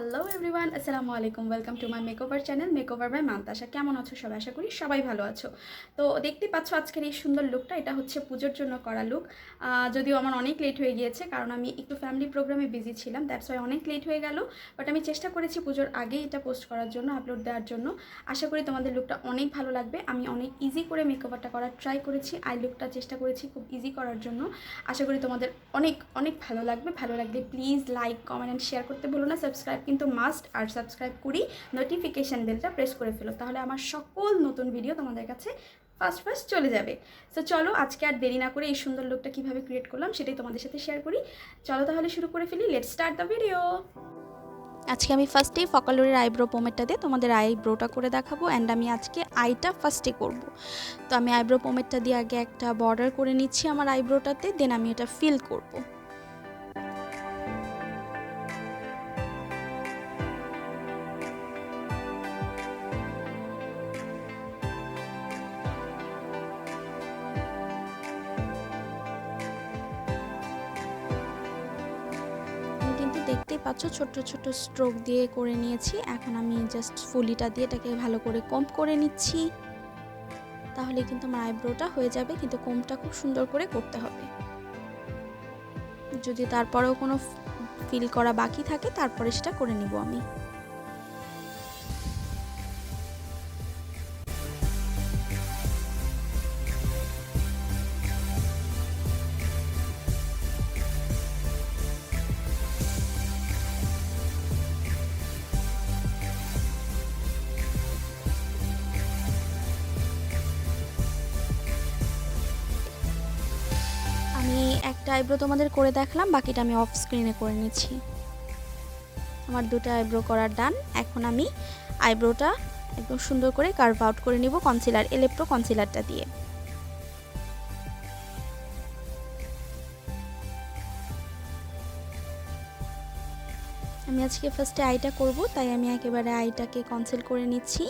Hello everyone, আসসালামু আলাইকুম। Welcome to my makeover channel makeover by Mantasa. কেমন আছো সবাই? আশা করি সবাই ভালো আছো। তো দেখতে পাচ্ছ আজকের এই সুন্দর লুকটা, এটা হচ্ছে পুজোর জন্য করা লুক। যদিও আমার অনেক লেট হয়ে গিয়েছে, কারণ আমি একটু ফ্যামিলি প্রোগ্রামে বিজি ছিলাম, দ্যাটস ওয়াই অনেক লেট হয়ে গেল। বাট আমি চেষ্টা করেছি পুজোর আগেই এটা পোস্ট করার জন্য, আপলোড দেওয়ার জন্য। আশা করি তোমাদের লুকটা অনেক ভালো লাগবে। আমি অনেক ইজি করে মেকওভারটা করার ট্রাই করেছি, আই লুকটা চেষ্টা করেছি খুব ইজি করার জন্য। আশা করি তোমাদের অনেক অনেক ভালো লাগবে। ভালো লাগলে please like, comment and share করতে ভুলো না। সাবস্ক্রাইব কিন্তু মাস্ট, আর সাবস্ক্রাইব করি নোটিফিকেশান বেলটা প্রেস করে ফেলো, তাহলে আমার সকল নতুন ভিডিও তোমাদের কাছে ফার্স্ট চলে যাবে। সো চলো আজকে আর দেরি না করে এই সুন্দর লুকটা কীভাবে ক্রিয়েট করলাম সেটাই তোমাদের সাথে শেয়ার করি। চলো তাহলে শুরু করে ফেলি। Let's start the video. আজকে আমি ফার্স্টেই ফকালোরের আইব্রো পোমেটটা দিয়ে তোমাদের আইব্রোটা করে দেখাবো, অ্যান্ড আমি আজকে আইটা ফার্স্টে করব। তো আমি আইব্রো পোমেটটা দিয়ে আগে একটা বর্ডার করে নিচ্ছি আমার আইব্রোটাতে, দেন আমি এটা ফিল করব। দেখতেই পাচ্ছ ছোট্ট ছোট্ট স্ট্রোক দিয়ে করে নিয়েছি। এখন আমি জাস্ট ফুলিটা দিয়ে এটাকে ভালো করে কম্ব করে নিচ্ছি, তাহলে কিন্তু আমার আইব্রোটা হয়ে যাবে। কিন্তু কম্বটা খুব সুন্দর করে করতে হবে। যদি তারপরেও কোনো ফিল করা বাকি থাকে তারপরে সেটা করে নিব আমি। আমি একটা আইব্রো তোমাদের করে দেখলাম, বাকিটা আমি অফ স্ক্রিনে করে নিচ্ছি। আমার দুটো আইব্রো করার ডান। এখন আমি আইব্রোটা একদম সুন্দর করে কার্ভ আউট করে নিব কনসিলার, এলেপ্রো কনসিলারটা দিয়ে। আমি আজকে ফার্স্টে আইটা করব, তাই আমি একেবারে আইটাকে কনসিল করে নিচ্ছি।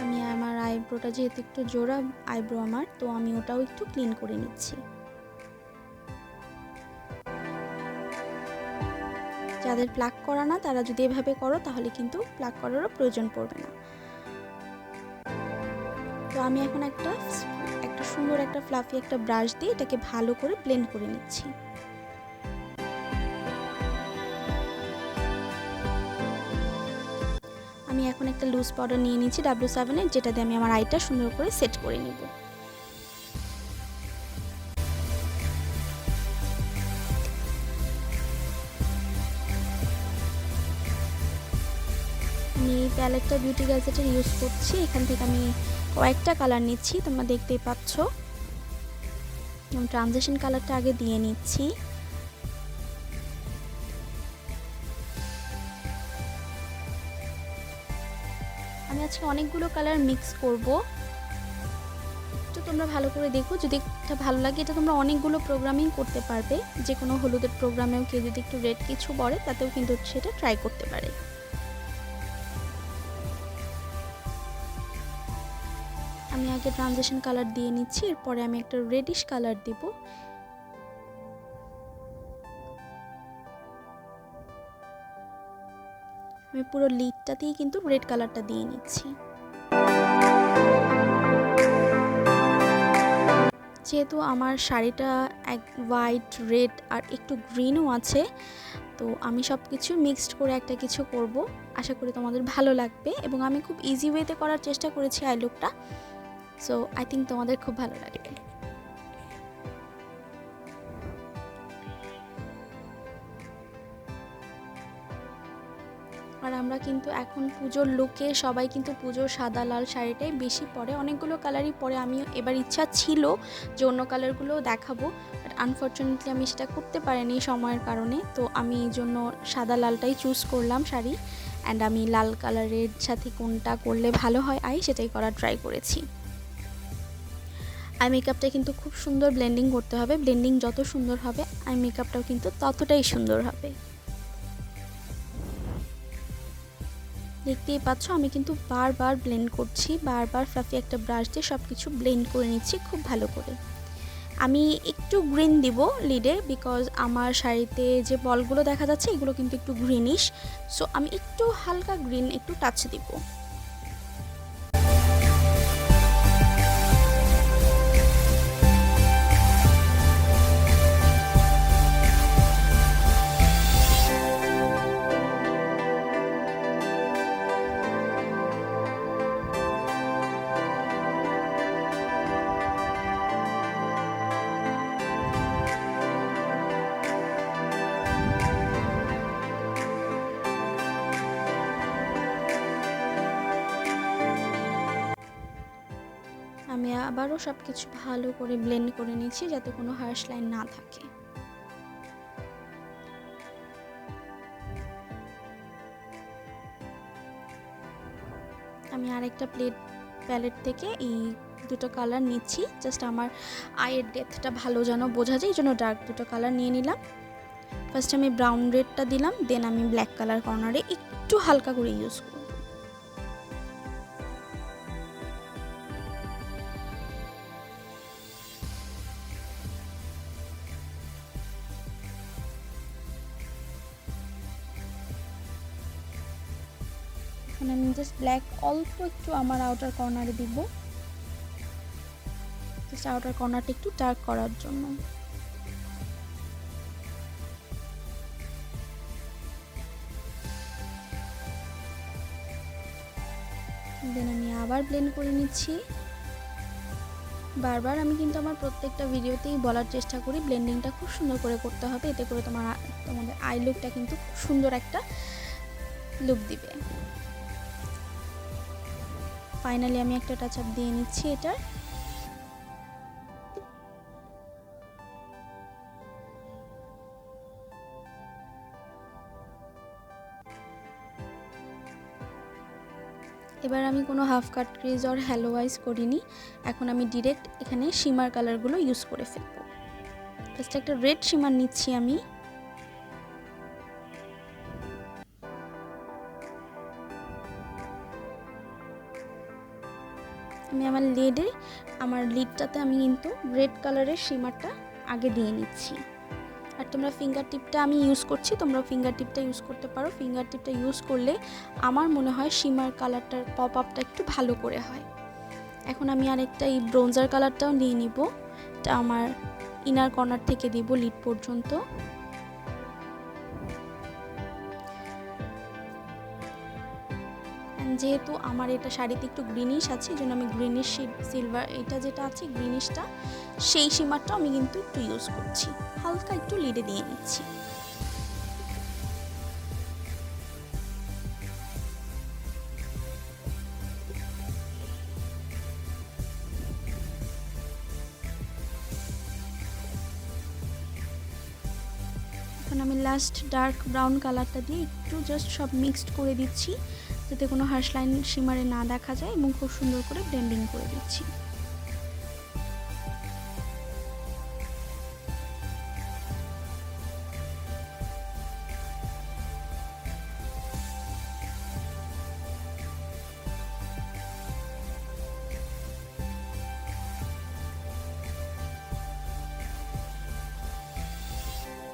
আমি আমার আইব্রোটা যেহেতু একটু জোড়া আইব্রো আমার, তো আমি ওটাও একটু ক্লিন করে নিচ্ছি। যাদের প্লাক করা না তারা যদি এভাবে করো তাহলে কিন্তু প্লাক করারও প্রয়োজন পড়বে না। তো আমি এখন একটা সুন্দর একটা ফ্লাফি একটা ব্রাশ দিয়ে এটাকে ভালো করে ব্লেন্ড করে নিচ্ছি। আমি এখন একটা লুজ পাউডার নিয়ে নিচ্ছি W7 এর, যেটা দিয়ে আমি আমার আইটা সুন্দর করে সেট করে নিব। আমি এই প্যালেটটা বিউটি গ্যাজেটের ইউজ করছি। এখান থেকে আমি কয়েকটা কালার নিচ্ছি, তোমরা দেখতেই পাচ্ছ। আমি ট্রানজিশন কালারটা আগে দিয়ে নিচ্ছি। আমি আজকে অনেকগুলো কালার মিক্স করব, তো তোমরা ভালো করে দেখো। যদি এটা ভালো লাগে, এটা তোমরা অনেকগুলো প্রোগ্রামিং করতে পারবে। যে কোনো হলুদের প্রোগ্রামেও কেউ যদি একটু রেড কিছু পড়ে তাতেও কিন্তু সেটা ট্রাই করতে পারে। আমি আগে ট্রানজিশন কালার দিয়ে নিচ্ছি, এরপরে আমি একটা রেডিশ কালার দেব। আমি পুরো লিডটাতেই কিন্তু রেড কালারটা দিয়ে নিচ্ছি। যেহেতু আমার শাড়িটা এক হোয়াইট, রেড আর একটু গ্রিনও আছে, তো আমি সব কিছু মিক্সড করে একটা কিছু করব। আশা করি তোমাদের ভালো লাগবে, এবং আমি খুব ইজি ওয়েতে করার চেষ্টা করেছি আই লুকটা। সো আই থিঙ্ক তোমাদের খুব ভালো লাগবে। আর আমরা কিন্তু এখন পুজোর লুকে সবাই কিন্তু পুজোর সাদা লাল শাড়িটাই বেশি পরে, অনেকগুলো কালারই পরে। আমি এবার ইচ্ছা ছিল যে অন্য কালারগুলোও দেখাবো, বাট আনফর্চুনেটলি আমি সেটা করতে পারিনি সময়ের কারণে। তো আমি এই জন্য সাদা লালটাই চুজ করলাম শাড়ি, অ্যান্ড আমি লাল কালারের সাথে কোনটা করলে ভালো হয় সেটাই করার ট্রাই করেছি। আই মেকআপটা কিন্তু খুব সুন্দর ব্লেন্ডিং করতে হবে। ব্লেন্ডিং যত সুন্দর হবে আই মেকআপটাও কিন্তু ততটাই সুন্দর হবে। দেখতেই পাচ্ছ আমি কিন্তু বারবার ব্লেন্ড করছি, বারবার ফ্লাফি একটা ব্রাশ দিয়ে সব কিছু ব্লেন্ড করে নিচ্ছি খুব ভালো করে। আমি একটু গ্রিন দিব লিডে, বিকজ আমার শাড়িতে যে বলগুলো দেখা যাচ্ছে এগুলো কিন্তু একটু গ্রিনিশ, সো আমি একটু হালকা গ্রিন একটু টাচ দিব। আমি আবারও সব কিছু ভালো করে ব্লেন্ড করে নিচ্ছি যাতে কোনো হার্শ লাইন না থাকে। আমি আরেকটা প্যালেট থেকে এই দুটো কালার নিচ্ছি, জাস্ট আমার আইয়ের ডেপথটা ভালো যেন বোঝা যায়, এই জন্য ডার্ক দুটো কালার নিয়ে নিলাম। ফার্স্ট আমি ব্রাউন রেডটা দিলাম, দেন আমি ব্ল্যাক কালার কর্নারে একটু হালকা করে ইউজ করব। এখন আমি জাস্ট ব্ল্যাক অল্প একটু আমার আউটার কর্নারে দিব, জাস্ট আউটার কর্নারটা একটু ডার্ক করার জন্য। দেন আমি আবার ব্লেন্ড করে নিচ্ছি। বারবার আমি কিন্তু আমার প্রত্যেকটা ভিডিওতেই বলার চেষ্টা করি ব্লেন্ডিংটা খুব সুন্দর করে করতে হবে, এতে করে তোমাদের আই লুকটা কিন্তু খুব সুন্দর একটা লুক দিবে। ফাইনালি আমি একটা টাচ আপ দিয়ে নিচ্ছি এটা। এবার আমি কোনো হাফ কাট ক্রিজ আর হ্যালো আইস করিনি, এখন আমি ডিরেক্ট এখানে শিমার কালারগুলো ইউজ করে ফেলবো। ফার্স্ট একটা রেড শিমার নিচ্ছি আমি, আমার লিডটাতে আমি কিন্তু রেড কালারের শিমারটা আগে দিয়ে নিচ্ছি। আর তোমরা ফিঙ্গার টিপটা আমি ইউজ করছি, তোমরা ফিঙ্গার টিপটা ইউজ করতে পারো। ফিঙ্গার টিপটা ইউজ করলে আমার মনে হয় শিমার কালারটার পপ আপটা একটু ভালো করে হয়। এখন আমি আরেকটা এই ব্রোঞ্জার কালারটাও নিয়ে নিব, এটা আমার ইনার কর্নার থেকে দিব লিড পর্যন্ত। যেহেতু আমার এটা শাড়িতে একটু গ্রিনিশ আছে, এই জন্য আমি গ্রিনিশ সিলভার এটা যেটা আছে গ্রিনিশটা, সেই শিমারটা আমি কিন্তু একটু ইউজ করছি, হালকা একটু লিডে দিয়ে নিচ্ছি। এখন আমি লাস্ট ডার্ক ব্রাউন কালারটা দিয়ে একটু জাস্ট সব মিক্সড করে দিচ্ছি, যাতে কোনো হার্শ লাইন শিমারে না দেখা যায়, এবং খুব সুন্দর করে ব্লেন্ডিং করে দিচ্ছি।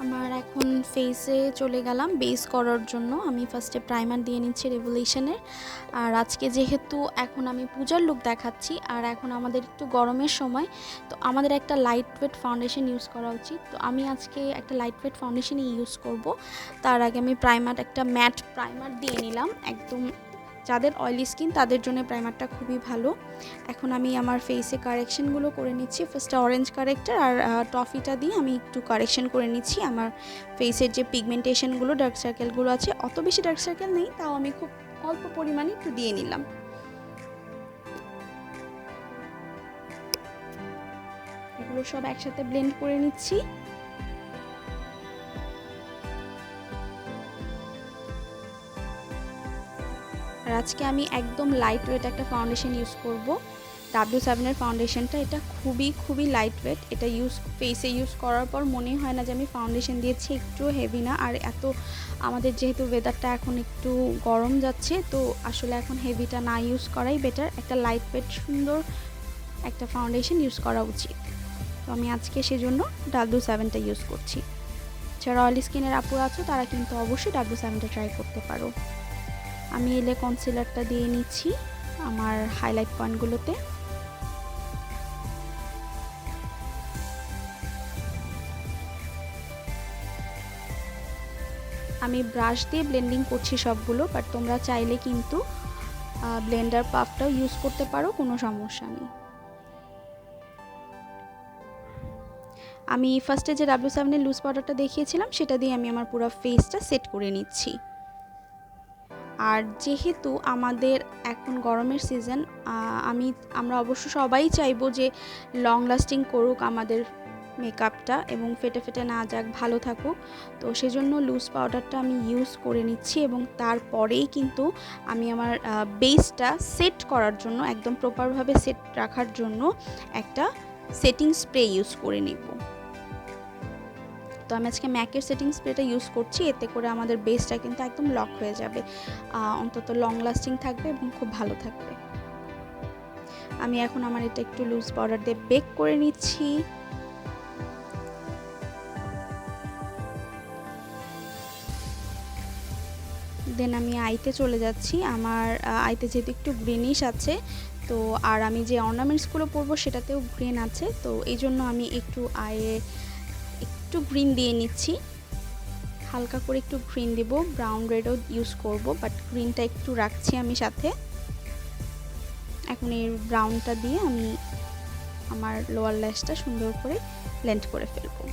আমার এখন ফেসে চলে গেলাম বেস করার জন্য। আমি ফার্স্টে প্রাইমার দিয়ে নিচ্ছি রেভলিউশনের। আর আজকে যেহেতু এখন আমি পূজার লুক দেখাচ্ছি, আর এখন আমাদের একটু গরমের সময়, তো আমাদের একটা লাইট ওয়েট ফাউন্ডেশন ইউজ করা উচিত। তো আমি আজকে একটা লাইট ওয়েট ফাউন্ডেশনই ইউজ করব। তার আগে আমি একটা ম্যাট প্রাইমার দিয়ে নিলাম। একদম যাদের অয়েলি স্কিন তাদের জন্য প্রাইমারটা খুবই ভালো। এখন আমি আমার ফেসে কারেকশনগুলো করে নিচ্ছি। ফার্স্টে অরেঞ্জ কারেক্টার আর টফিটা দিয়ে আমি একটু কারেকশন করে নিচ্ছি আমার ফেসের যে পিগমেন্টেশনগুলো, ডার্ক সার্কেলগুলো আছে। অত বেশি ডার্ক সার্কেল নেই, তাও আমি খুব অল্প পরিমাণে একটু দিয়ে নিলাম। এগুলো সব একসাথে ব্লেন্ড করে নিচ্ছি। আর আজকে আমি একদম লাইট ওয়েট একটা ফাউন্ডেশন ইউজ করব। W7 এর ফাউন্ডেশনটা, এটা খুবই লাইট ওয়েট। এটা ফেসে ইউজ করার পর মনে হয় না যে আমি ফাউন্ডেশন দিয়েছি, একটু হেভি না। আর আমাদের যেহেতু ওয়েদারটা এখন একটু গরম যাচ্ছে, তো আসলে এখন হেভিটা না ইউজ করাই বেটার। একটা লাইট ওয়েট সুন্দর একটা ফাউন্ডেশন ইউজ করা উচিত। তো আমি আজকে সেজন্য W7টা ইউজ করছি। যারা অয়েলি স্কিনের আপুরা আছো তারা কিন্তু অবশ্যই W7টা ট্রাই করতে পারো। আমি এলে কনসিলারটা দিয়ে নিচ্ছি আমার হাইলাইট পয়েন্টগুলোতে। আমি ব্রাশ দিয়ে ব্লেন্ডিং করছি সবগুলো, বাট তোমরা চাইলে কিন্তু ব্লেন্ডার পাফটাও ইউজ করতে পারো, কোনো সমস্যা নেই। আমি ফার্স্টে যে W7 এর লুজ পাউডারটা দেখিয়েছিলাম সেটা দিয়ে আমি আমার পুরো ফেসটা সেট করে নিচ্ছি। আর যেহেতু আমাদের এখন গরমের সিজন, আমরা অবশ্য সবাই চাইবো যে লং লাস্টিং করুক আমাদের মেকআপটা এবং ফেটে না যাক, ভালো থাকুক। তো সেজন্য লুজ পাউডারটা আমি ইউজ করে নিচ্ছি এবং তারপরেই কিন্তু আমি আমার বেসটা সেট করার জন্য, একদম প্রপারভাবে সেট রাখার জন্য একটা সেটিং স্প্রে ইউজ করে নেব। তো আমি আজকে ম্যাকের সেটিং স্প্রেটা ইউজ করছি, এতে করে আমাদের বেসটা কিন্তু একদম লক হয়ে যাবে, অন্তত লং লাস্টিং থাকবে এবং খুব ভালো থাকবে। আমি এখন আমার এটা একটু লুজ পাউডার দিয়ে বেক করে নিচ্ছি। দেন আমি আইতে চলে যাচ্ছি। আমার আইতে যেহেতু একটু গ্রিনিশ আছে, তো আর আমি যে অর্নামেন্টসগুলো পরবো সেটাতেও গ্রিন আছে, তো এই জন্য আমি একটু আইয়ে একটু গ্রিন দিয়ে নিচ্ছি। হালকা করে একটু গ্রিন দেব, ব্রাউন রেডও ইউজ করব, বাট গ্রিনটা একটু রাখছি আমি সাথে। এখন এই ব্রাউনটা দিয়ে আমি আমার লোয়ার ল্যাশটা সুন্দর করে ব্লেন্ড করে ফেলবো।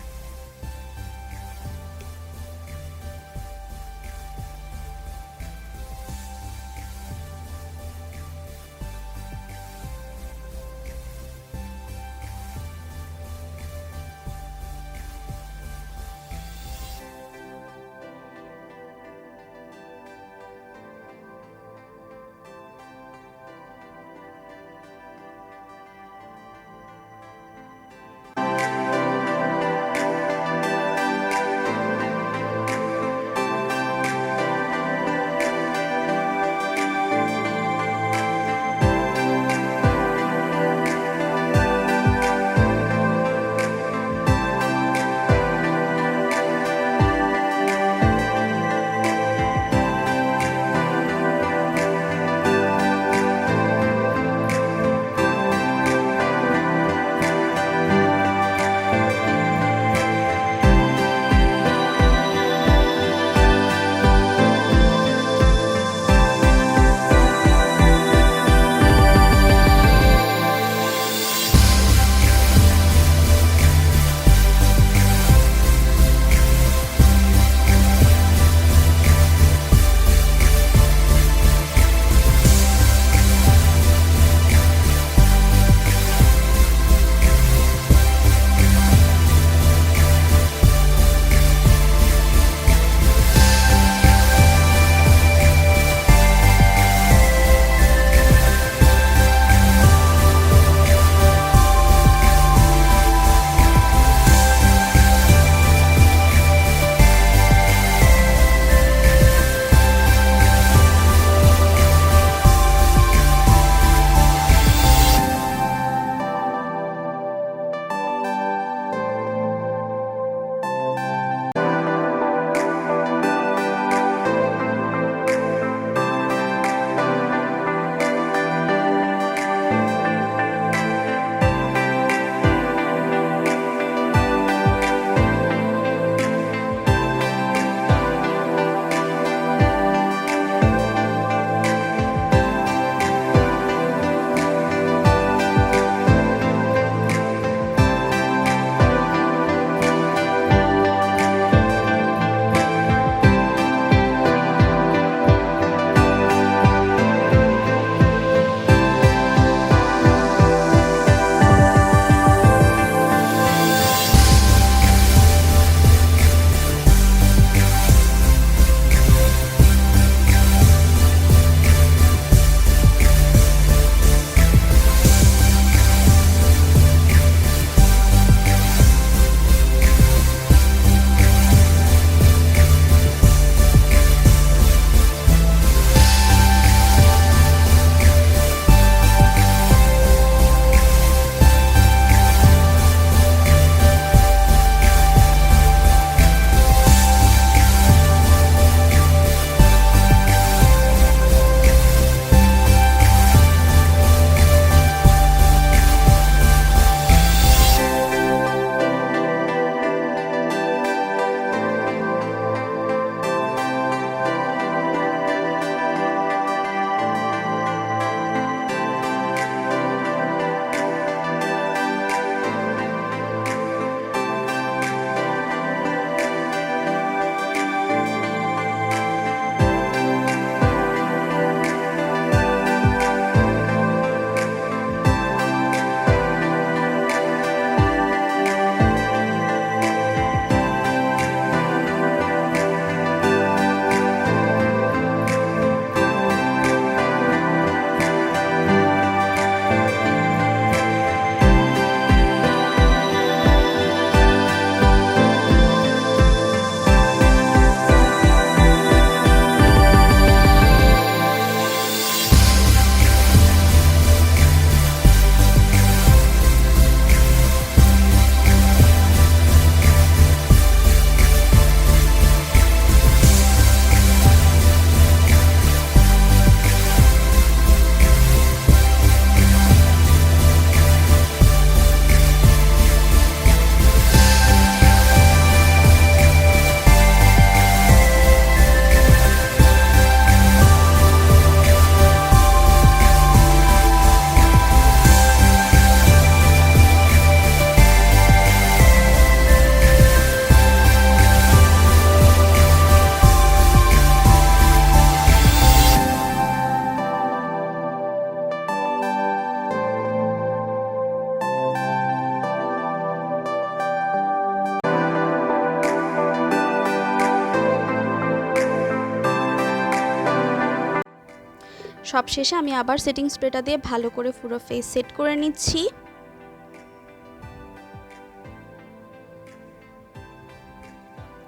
সব শেষে আমি আবার সেটিং স্প্রেটা দিয়ে ভালো করে পুরো ফেস সেট করে নিচ্ছি।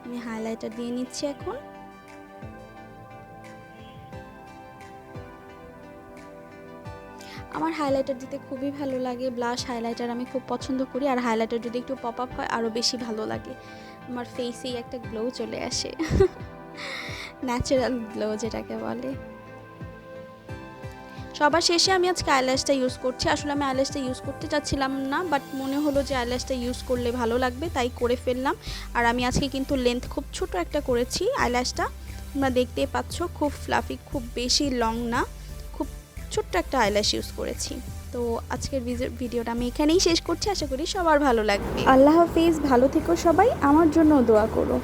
আমি হাইলাইটার দিয়ে নিচ্ছি এখন। আমার হাইলাইটার দিতে খুবই ভালো লাগে, ব্লাশ হাইলাইটার আমি খুব পছন্দ করি, আর হাইলাইটার যদি একটু পপ আপ হয় আরও বেশি ভালো লাগে। আমার ফেসেই একটা গ্লো চলে আসে, ন্যাচারাল গ্লো যেটাকে বলে। সবার শেষে আমি আজকে আইল্যাশটা ইউজ করছি। আসলে আমি আইল্যাশটা ইউজ করতে চাচ্ছিলাম না, বাট মনে হলো যে আইল্যাশটা ইউজ করলে ভালো লাগবে, তাই করে ফেললাম। আর আমি আজকে কিন্তু লেন্থ খুব ছোট একটা করেছি আইল্যাশটা, তোমরা দেখতেই পাচ্ছ, খুব ফ্লাফি, খুব বেশি লং না, খুব ছোট্ট একটা আইল্যাশ ইউজ করেছি। তো আজকের ভিডিওটা আমি এখানেই শেষ করছি, আশা করি সবার ভালো লাগবে। আল্লাহ হাফিজ, ভালো থেকো সবাই, আমার জন্য দোয়া করো।